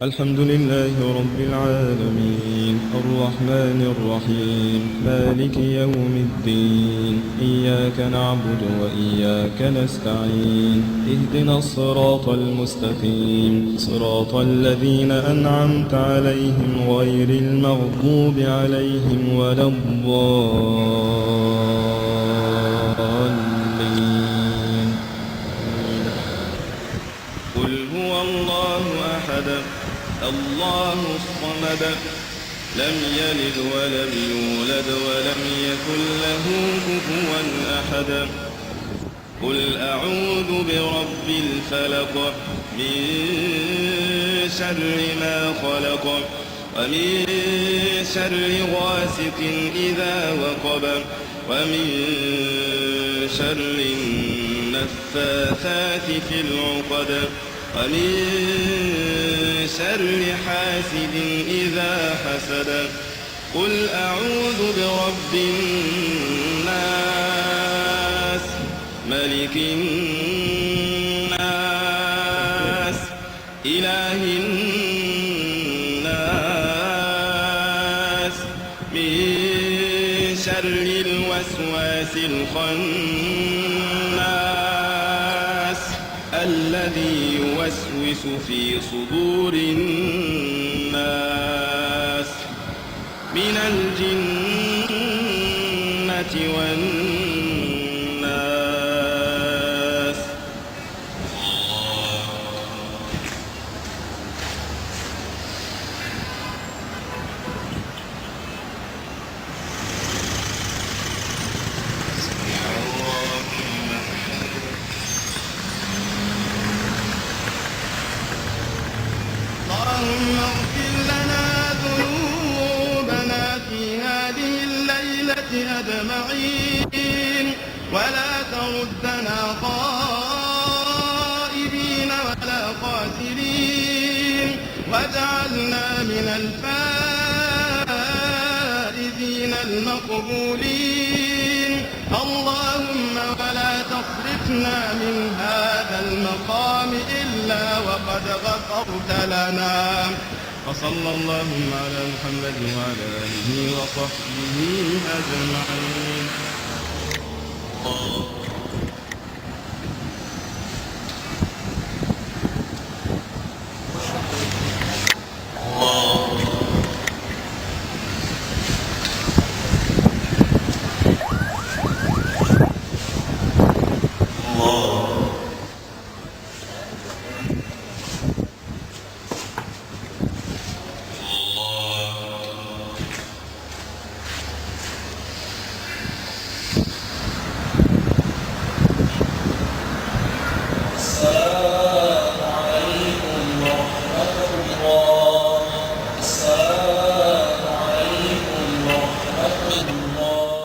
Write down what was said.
الحمد لله رب العالمين الرحمن الرحيم مالك يوم الدين إياك نعبد وإياك نستعين اهدنا الصراط المستقيم صراط الذين أنعمت عليهم غير المغضوب عليهم ولا الضالين. قل هو الله أحد الله الصمد لم يلد ولم يولد ولم يكن له كفوا أحد. قل أعوذ برب الفلق من شر ما خلق ومن شر غاسق إذا وقب ومن شر النفاثات في العقد ومن شر حاسد إذا حسد. قل أعوذ برب الناس ملك الناس إله الناس من شر الوسواس الخناس الذي يوسوس في صدور الناس من الجنة والناس. اللهم اغفر لنا ذنوبنا في هذه الليلة أجمعين ولا تردنا خائبين ولا خاسرين واجعلنا من الفائزين المقبولين. اللهم ولا تصرفنا من هذا المقام إلا وقد غفرت لنا. وصلى اللهم على محمد وعلى آله وصحبه أجمعين.